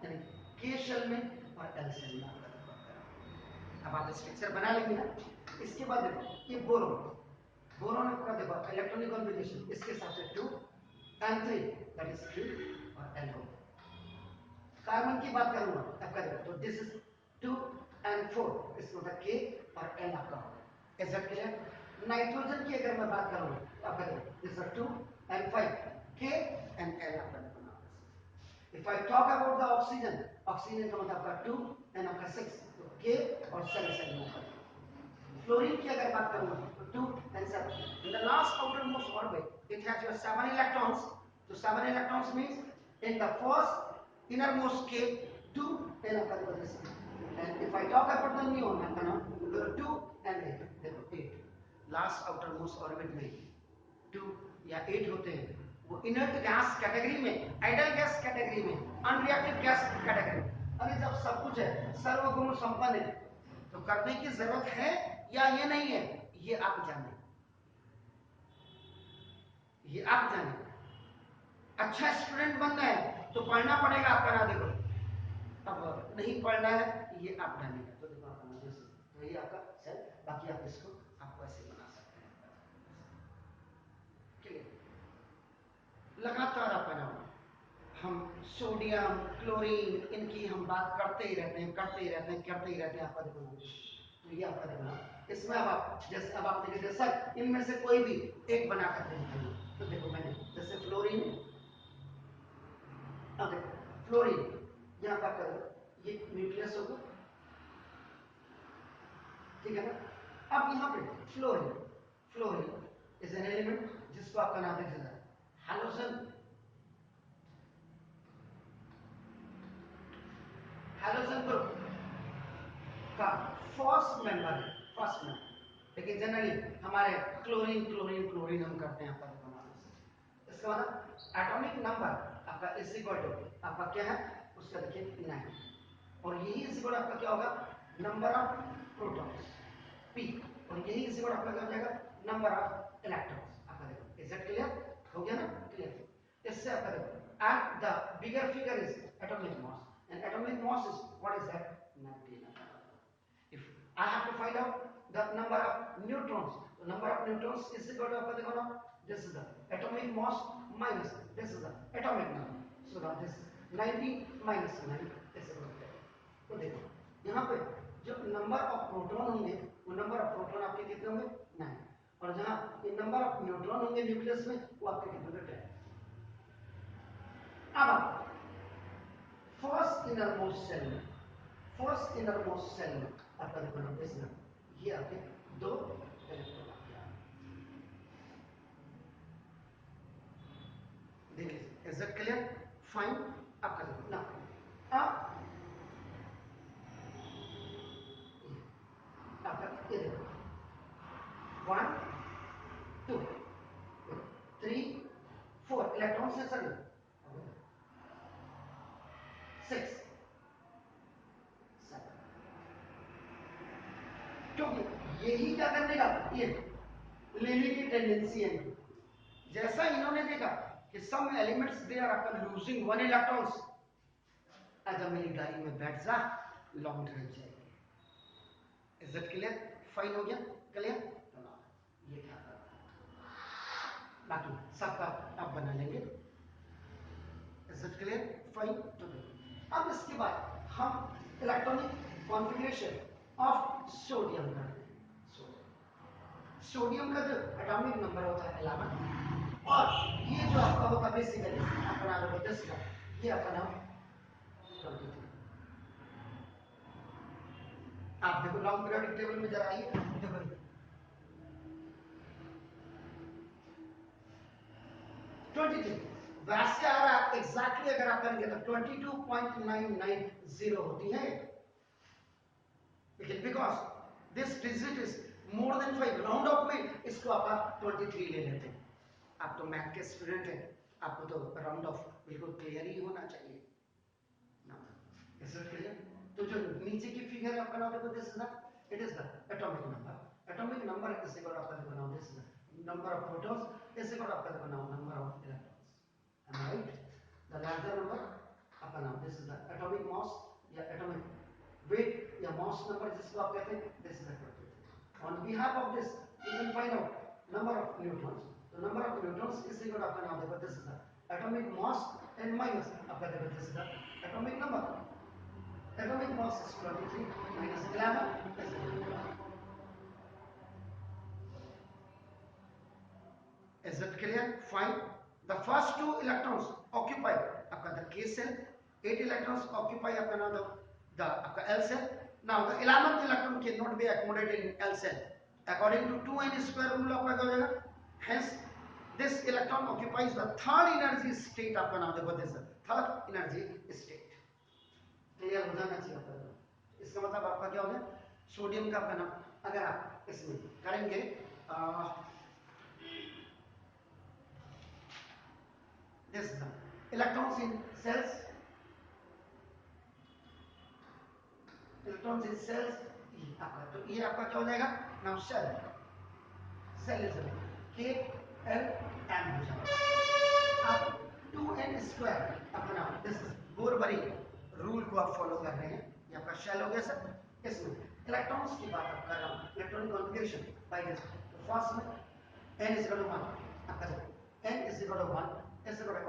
Speaker 1: यानी के शेल में और एल शेल में आपका देखो। अब आप स्ट्रक्चर बना लेंगे ना। इसके बाद देखो ये बोरोन, बोरोन आपका देखो इलेक्ट्रॉनिक कॉन्फ़िगरेशन इसके साथ से 2 एंड 3 दैट इज 3 और एल हो। कार्बन की बात करूंगा आपका देखो, तो दिस इज 2 एंड 4, इसमें होता के और एन आपका होगा। Is that clear. नाइट्रोजन की अगर मैं बात करूं तो आपका देखो दिस इज 2 एंड 5 के एंड एन आपका देखो। If I talk about the oxygen, oxygen का मतलब आपका 2 एंड आपका 6, तो के और 7 7 आपका। फ्लोरीन की अगर बात करूंगा तो 2 and 7 in the last outermost orbit it has your 7 electrons, so 7 electrons means in the first innermost k 2 and आपका देखो this, and if I talk about the neon आपका ना 2 and 8 देखो 8 लास्ट outermost orbit में 2 या 8 होते हैं, वो इनर्ट गैस कैटेगरी में, आइडल गैस कैटेगरी में, अनरिएक्टिव गैस कैटेगरी में। अरे जब सब कुछ है, सर्वगुण संपन्न है, तो करने की जरूरत है या ये नहीं है, ये आप जाने, ये आप जाने। अच्छा स्टूडेंट बनना है तो पढ़ना पड़ेगा आपका ना देखो, अब नहीं पढ़ना है ये आप जानेगा। तो देखो आपका ना जैसे, तो ये आपका सेल, बाकी आप इसको आपको ऐसे बना सकते हैं। क्लियर। लगातार आपका नाम हम सोडियम क्लोरीन इनकी हम बात करते ही रहते हैं, करते ही रहते हैं, करते ही रहते हैं। आपका देखो, तो ये आपका देखो, इसमें अब आप जैसे अब आप देखिए सर इनमें से कोई भी एक बना करके दिखाइए। तो देखो मैंने जैसे फ्लोरीन, अब देखो फ्लोरीन यहाँ पर करो, ये न्यूक्लियस होगा, ठीक है ना। अब यहाँ पे fluorine, fluorine is an element जिसको आपका नाम है हैलोजन हाइड्रोजन ग्रुप का फर्स्ट मेंबर है, फर्स्ट मेंबर। लेकिन जनरली हमारे क्लोरीन क्लोरीन क्लोरीन हम करते हैं आपका देखो, इसका मतलब एटॉमिक नंबर आपका इज इक्वल टू आपका क्या है उसका देखिए 9, और यही इज इक्वल आपका क्या होगा नंबर ऑफ प्रोटॉन्स p, और यही इज इक्वल आपका क्या हो जाएगा नंबर ऑफ इलेक्ट्रॉन्स। आपका देखो इज इट क्लियर हो गया ना, क्लियर। इससे आपका देखो and the bigger figure is atomic mass, and atomic mass is what is that 19। If I have to find out the number of neutrons, the number of neutrons is equal to आपका देखो ना, this is the atomic mass minus this is the atomic number. So now this 19 minus 9 is equal to 10. तो देखो यहाँ पे जो number of proton होंगे वो नंबर ऑफ प्रोटॉन आपके कितने होंगे 9, और जहाँ ये नंबर ऑफ न्यूट्रॉन होंगे न्यूक्लियस में वो आपके कितने होंगे 10। अब फर्स्ट इनरमोस्ट सेल में, फर्स्ट इनरमोस्ट सेल में आपका देखो ना इसमें ये आपके 2 इलेक्ट्रॉन आ गया। देखिए इज इट क्लियर फाइन। आपका देखो ना अब आपका ये देखो 1 2 3 4 इलेक्ट्रॉन से सर 6 7, क्योंकि यही क्या करने का ये लेने की टेंडेंसी है। जैसा इन्होंने देखा कि some elements they are after losing 1 electrons, आजा मेरी गाड़ी में बैठ जा लॉन्ग ड्राइव जाएगी। इज इट क्लियर फाइन हो गया क्लियर। ये क्या बाकी सबका आप बना लेंगे। Is it clear fine. तो अब इसके बाद हम इलेक्ट्रॉनिक कॉन्फ़िगरेशन ऑफ सोडियम करते हैं। सोडियम का जो एटॉमिक नंबर होता है 11, और ये जो आपका होता है बेसिकली अपना जो होता है ये आपका नाम 23। आप देखो लॉन्ग पीरियोडिक टेबल में जरा आइए, देखो 23 वैसे आ रहा है एग्जैक्टली अगर आप करेंगे तो 22.990 होती है, लेकिन because this digit is more than 5 round of में इसको आप 23 ले लेते हैं। आप तो मैथ के स्टूडेंट हैं, आपको तो राउंड ऑफ बिल्कुल क्लियर ही होना चाहिए ना। Is it clear. तो जो नीचे की फिगर आपका नाम देखो this is the it is the atomic number, atomic number is equal आपका देखो नाम this is number of protons is equal आपका देखो नाम number of electrons, am I right? The larger number आपका नाम this is the atomic mass या atomic weight या mass number जिसको आप कहते हैं this is the 23। on behalf of this you can find out number of neutrons, the number of neutrons is equal to आपका नाम देखो this is the atomic mass and minus आपका देखो this is the atomic number, atomic mass is 23 minus 11 is equal to 12। is it clear fine। the first 2 electrons occupy आपका the K cell, 8 electrons occupy आपका नाम the L cell। now the 11th electron cannot be accommodated in L cell according to 2n square rule आपका क्या हो जाएगा, hence this electron occupies the third energy state आपका नाम देखो this third energy state। Clear हो जाना चाहिए आपका। इसका मतलब आपका क्या हो गया सोडियम का आपका नाम अगर आप इसमें करेंगे this electrons in cells, electrons in cells आपका, तो ये आपका क्या हो जाएगा now cell, cell is K L M हो जाएगा। आप 2n स्क्वायर अपना दिस बोरबरी रूल को आप फॉलो कर रहे हैं, ये आपका शेल हो गया सर। इसमें इलेक्ट्रॉन्स की बात आप कर रहा हूं, electronic configuration by this first में n इज इक्वल टू 1 आपका n is equal to 1 is equal to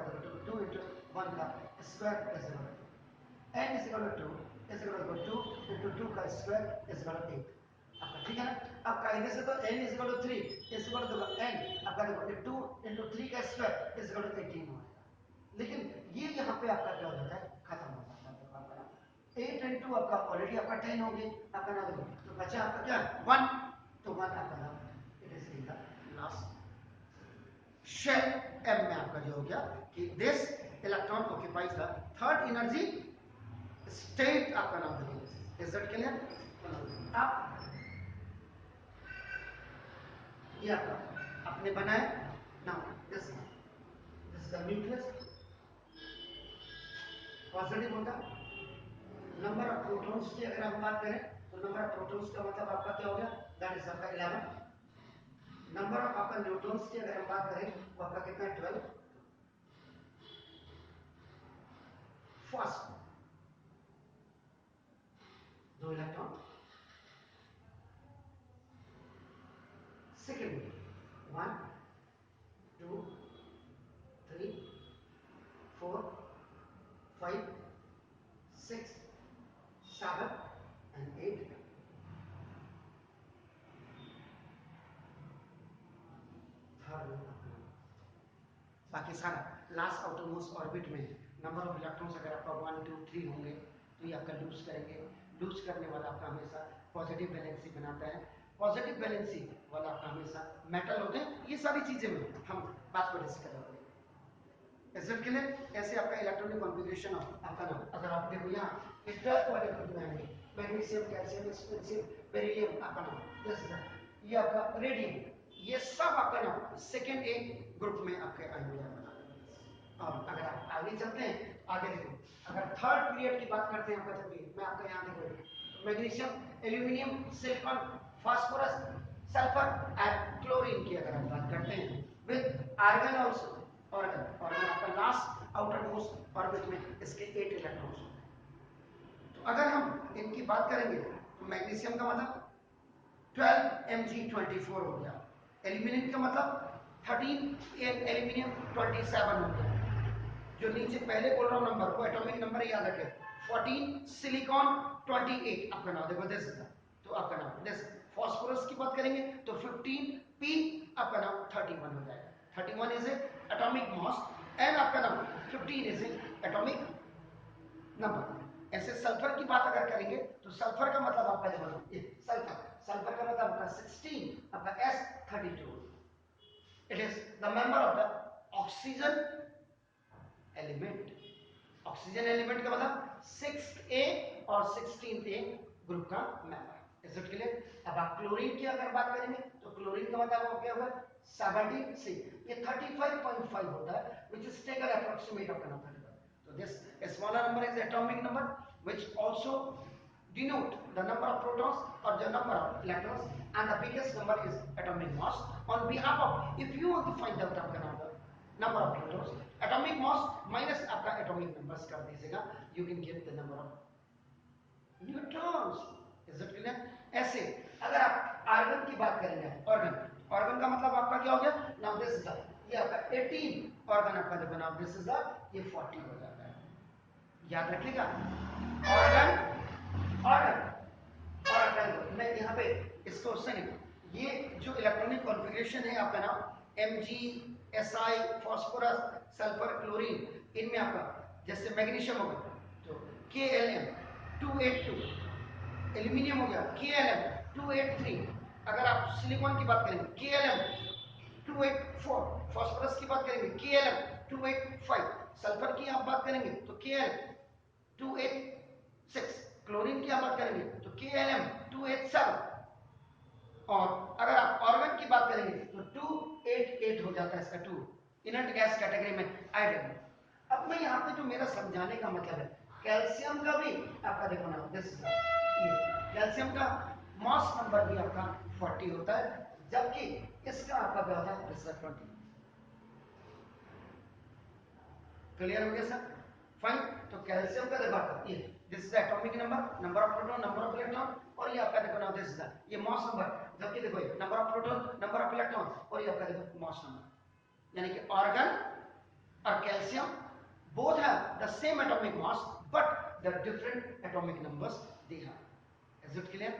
Speaker 1: 2 into 1 का square is equal to n is equal to 2 is equal to 2 into 2 का स्क्वायर इज इक्वल टू 8 आपका, ठीक है ना। अब कायदे से तो n is equal to 3 is equal to n आपका देखो 2 into 3 का स्क्वायर इज इक्वल टू 18 हो जाएगा, लेकिन ये यहाँ पे आपका क्या हो जाता है खत्म हो जाता है आपका 8 into आपका ऑलरेडी आपका 10 हो गया आपका ना, तो बचा आपका क्या 1, तो 1 आपका ना it is in the last shell m में आपका जो हो गया कि this electron occupies the third energy state आपका नाम देखिए, इज दैट क्लियर? आप ये आपका आपने बनाया now this is the nucleus positive होता है। नंबर ऑफ प्रोटॉन्स की अगर हम बात करें तो नंबर ऑफ प्रोटॉन्स का मतलब आपका क्या हो गया? दैट इज आपका 11। नंबर ऑफ आपका न्यूट्रॉन्स की अगर हम बात करें तो आपका कितना है? 12। First 2 electron, second 1 2 3 4 5 6 7 and 8। बाकी सारा लास्ट आउटर मोस्ट ऑर्बिट में नंबर ऑफ इलेक्ट्रॉन्स अगर आपका 1 2 3 होंगे तो ये आपका लूज करेंगे। लूज करने वाला आपका हमेशा पॉजिटिव वैलेंसी बनाता है। पॉजिटिव वैलेंसी वाला आपका हमेशा मेटल होते हैं। ये सारी चीजें में हम बात पर डिस्कस करेंगे। एसिड के लिए ऐसे आपका इलेक्ट्रॉनिक कॉन्फ़िगरेशन आपका नाम अगर आप देखो यहाँ इस 12 वाले ग्रुप में आएंगे, मैग्नीशियम कैल्शियम स्पेंसियम बेरिलियम आपका नाम जैसे ये आपका रेडियम, ये सब आपका नाम सेकंड ए ग्रुप में आपके आएंगे आपका नाम। अब अगर आप आगे चलते हैं, आगे देखो अगर थर्ड पीरियड की बात करते हैं आपका तो मैं आपका यहाँ देखो magnesium aluminium silicon phosphorus sulphur and chlorine की अगर हम बात करते हैं विद आर्गन आल्सो ऑर्गन आपका लास्ट आउटर मोस्ट ऑर्बिट में इसके 8 इलेक्ट्रॉन्स होते हैं। तो अगर हम इनकी बात करेंगे तो मैग्नीशियम का मतलब 12 Mg24 हो गया, एल्यूमिनियम का मतलब 13 एल्यूमिनियम 27 हो गया। जो नीचे पहले बोल रहा हूं नंबर को एटॉमिक नंबर याद रखें, 14 सिलिकॉन 28 आपका नाम देखो दिस तो आपका नाम दिस। फास्फोरस की बात करेंगे तो 15 P आपका नाम 31 हो जाएगा। 31 इज एटॉमिक मास एंड आपका नाम 15 इज एटॉमिक नंबर। ऐसे सल्फर की बात अगर करेंगे तो सल्फर का मतलब आपका देखो ये सल्फर का मतलब आपका 16 आपका S32। It is the member of the oxygen element. Oxygen element का मतलब 6A और 16A ग्रुप का मेंबर। Is it clear? अब आप क्लोरीन की अगर बात करेंगे तो क्लोरीन का मतलब क्या होगा? 17C। ये 35.5 होता है which is taken approximate of 35। so this smaller number is atomic number which also denote the number of protons or the number of electrons, and the biggest number is atomic mass on behalf of, if you want to find out आपका number of protons, atomic mass minus आपका atomic numbers कर दीजिएगा, you can get the number of neutrons। is it clear? ऐसे अगर आप argon की बात करेंगे, ऑर्गन का मतलब आपका क्या हो गया? now this is the ये आपका 18 ऑर्गन आपका देखो now this is the ये 40 हो जाता है। याद रखिएगा ऑर्गन और मैं यहाँ पे इसको सेकंड ये जो इलेक्ट्रॉनिक कॉन्फ़िगरेशन है आपका नाम Mg Si phosphorus sulphur chlorine, इनमें आपका जैसे मैग्नीशियम होगा तो Klm 282, एल्यूमिनियम हो गया Klm 283, अगर आप सिलिकॉन की बात करेंगे Klm 284, फास्फोरस की बात करेंगे Klm 285, सल्फर की आप बात करेंगे तो Kl 286, क्लोरीन की आप बात करेंगे तो Klm 287, और अगर आप ऑर्गन की बात करेंगे तो 288 हो जाता है इसका 2 इनर्ट गैस कैटेगरी में आयोडीन। अब मैं यहाँ पे जो मेरा समझाने का मतलब है कैल्शियम का भी आपका देखो ना दिस ये कैल्शियम का मास नंबर भी आपका 40 होता है, जबकि इसका आपका क्या होता है? 20। क्लियर हो गया सर? फाइन। तो कैल्शियम का देखो ये this is atomic number, number of proton, number of electron, और ये आपका देखो ना दिस इज ये मास नंबर, जबकि देखो ये number of proton, number of electron, और ये आपका देखो मास नंबर। यानी कि ऑर्गन और calcium both have the same atomic mass but the different atomic numbers they have। is it clear?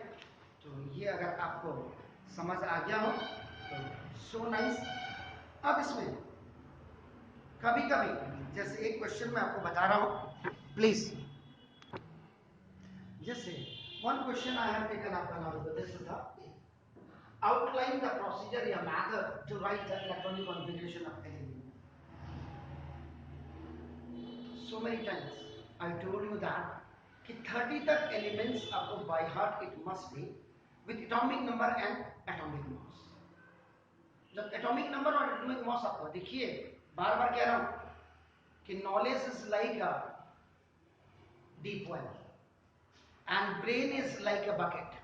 Speaker 1: तो ये अगर आपको समझ आ गया हो तो सो नाइस। अब इसमें कभी कभी जैसे एक क्वेश्चन मैं आपको बता रहा हूं प्लीज, जैसे one question I have taken आपका नाम this is the outline the procedure या method to write the electronic configuration of element। so many times I told you that कि 30 तक एलिमेंट्स आपको by heart it must be with atomic number and atomic mass. जब atomic number और atomic mass आपको देखिए, बार बार कह रहा हूं कि knowledge is like a deep well and brain is like a bucket.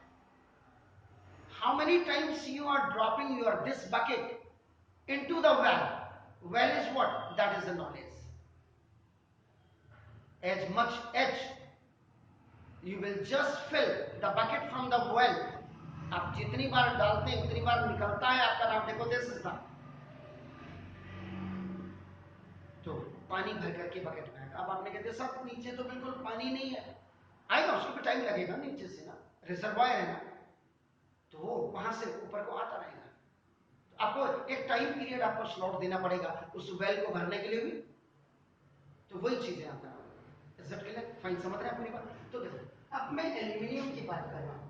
Speaker 1: How many times you are dropping this bucket into the well? Well is what? That is the knowledge. As much as you will just fill the bucket from the well. आप जितनी बार डालते हैं उतनी बार निकलता है आपका नाम। देखो दिस इज द, तो पानी भर करके बकेट में आएगा। अब आपने कहते सब नीचे तो बिल्कुल पानी नहीं है, आएगा, उसको भी टाइम लगेगा नीचे से ना, रिजर्वायर है ना, तो वो वहां से ऊपर को आता रहेगा। तो आपको एक टाइम पीरियड आपको स्लॉट देना पड़ेगा उस वेल को भरने के लिए भी। तो वही चीजें आप करोगे। Is that clear? फाइन, समझ रहे हैं पूरी बात? तो देखो अब मैं एल्यूमिनियम की बात कर रहा हूं।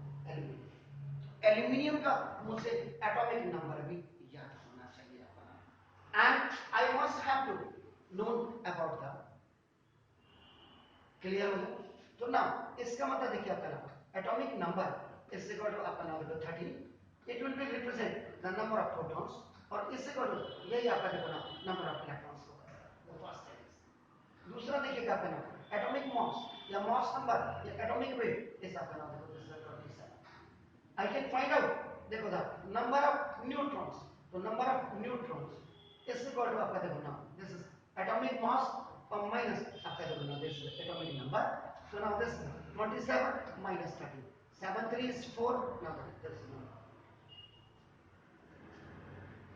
Speaker 1: एल्यूमिनियम का मुझे एटॉमिक नंबर भी याद होना चाहिए आपका, and I must have to known about the, clear हो गया? तो ना इसका मतलब देखिए आपका नाम atomic number is equal to आपका नाम 13, it will be represent the number of protons, और इज इक्वल टू यही आपका देखो ना नंबर ऑफ इलेक्ट्रॉन्स होगा, वो फर्स्ट है। दूसरा देखिए क्या आपका नाम एटॉमिक मास या मास नंबर या एटॉमिक वेट इज आपका नाम देखो this is 27। I can find out देखो द नंबर ऑफ न्यूट्रॉन्स, तो number of neutrons is equal to आपका देखो नाम दिस इज एटॉमिक मास और माइनस आपका देखो ना this atomic number. So now this 27 minus 13. 7 3 is 4. Now this is 1.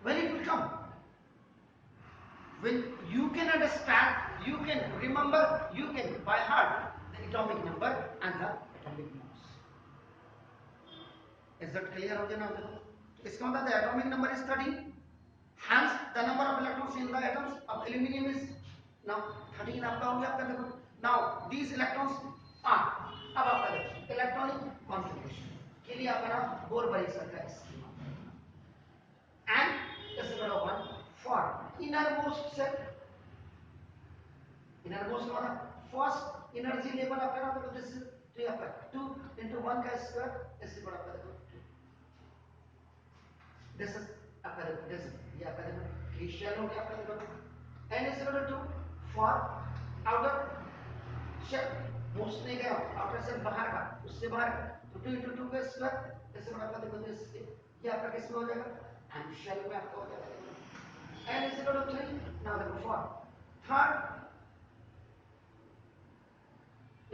Speaker 1: When it will come? When you can understand, you can remember, you can by heart the atomic number and the atomic mass. Is that clear? हो जाए ना देखो। इसका मतलब the atomic number is 13. Hence the number of electrons in the atoms of aluminium is now 13 आपका हो गया आपका देखो। Now these electrons are, अब आपका देखो इलेक्ट्रॉनिक कॉन्फ़िगरेशन के लिए आपका नाम बोर-बॉयलिंग का schema and is equal to 1 for innermost cell। innermost मतलब first energy level आपका नाम देखो दिस तो आपका 2 into 1 का स्क्वायर इस इक्वल आपका देखो 2। दिस इज आपका देखो दिस ये आपका देखो क्रिस्टल हो गया आपका देखो n is equal to 2 for outer shell, most नहीं गया आउटर सेल बाहर का, उससे बाहर का, तो 2 into 2 का स्क्वायर ऐसे बड़ा देखो दिस ये आपका किस में हो जाएगा एंड शेल में आपका हो जाएगा n is equal to 3। Now देखो for थर्ड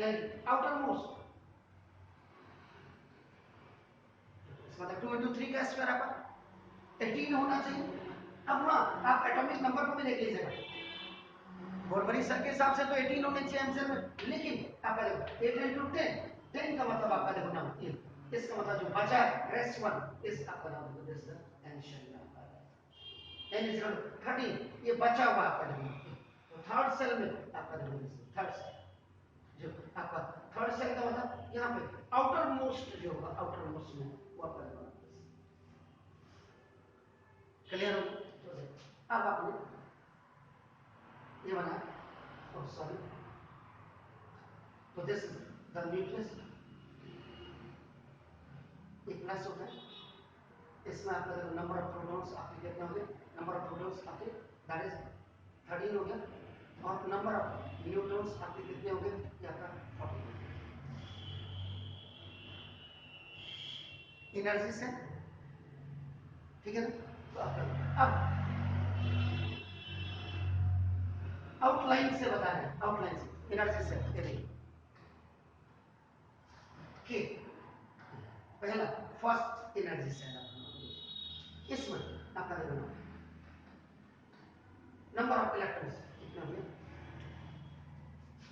Speaker 1: यानी आउटर मोस्ट, इसका मतलब 2 into 3 का स्क्वायर आपका 18 होना चाहिए। अब ना आप एटॉमिक नंबर को भी देख लीजिएगा, बोर-बॉयलिंग सेल के हिसाब से तो 18 होने चाहिए आंसर में, लेकिन आपका देखो 8 into 10, 10 का मतलब आपका देखो नाम इसका मतलब जो बचा है रेस्ट वन इस आपका नाम देखो दिस n शेल में आपका n is equal to 13, ये बचा हुआ आपका देखो, तो थर्ड सेल में आपका देखो दिस थर्ड सेल जो आपका थर्ड सेल का मतलब यहाँ पे आउटर मोस्ट जो होगा आउटर मोस्ट में वो आपका देखो क्लियर हो? अब आपने ये बना, oh sorry, तो दिस द न्यूक्लियस एक प्लस होता है, इसमें आपका देखो नंबर ऑफ प्रोटॉन्स आपके कितने हो गए, नंबर ऑफ प्रोटॉन्स आपके दैट इज 13 हो गया, और नंबर ऑफ न्यूट्रॉन्स आपके कितने हो गए, ये आपका 14 हो गया। एनर्जी से ठीक है ना? तो आपका अब आउटलाइन से बता रहे हैं, आउटलाइन से एनर्जी से ये देखिए कि पहला फर्स्ट एनर्जी सेल इसमें आपका देखो नंबर ऑफ इलेक्ट्रॉन्स कितने होंगे,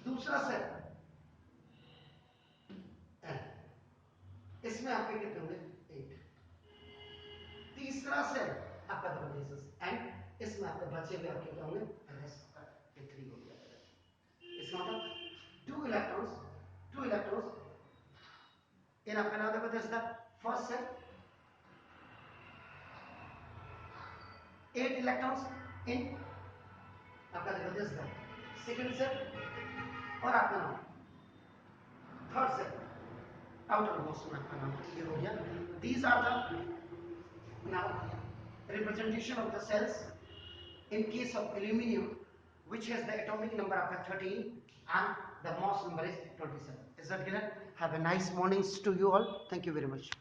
Speaker 1: दूसरा सेल इसमें आपके कितने होंगे 8, तीसरा सेल आपका देखो एंड इसमें आपके बचे हुए आपके क्या होंगे रेस्ट 3 हो गया। इसका मतलब 2 इलेक्ट्रॉन्स इन आपका नाम देखो this the first cell, 8 electrons in आपका देखो दिस द सेकंड सेल, और आपका नाम third cell outermost number ये हो गया. These are the now representation of the cells in case of aluminium, which has the atomic number of 13 and the mass number is 27. Is that clear? Have a nice mornings to you all. Thank you very much.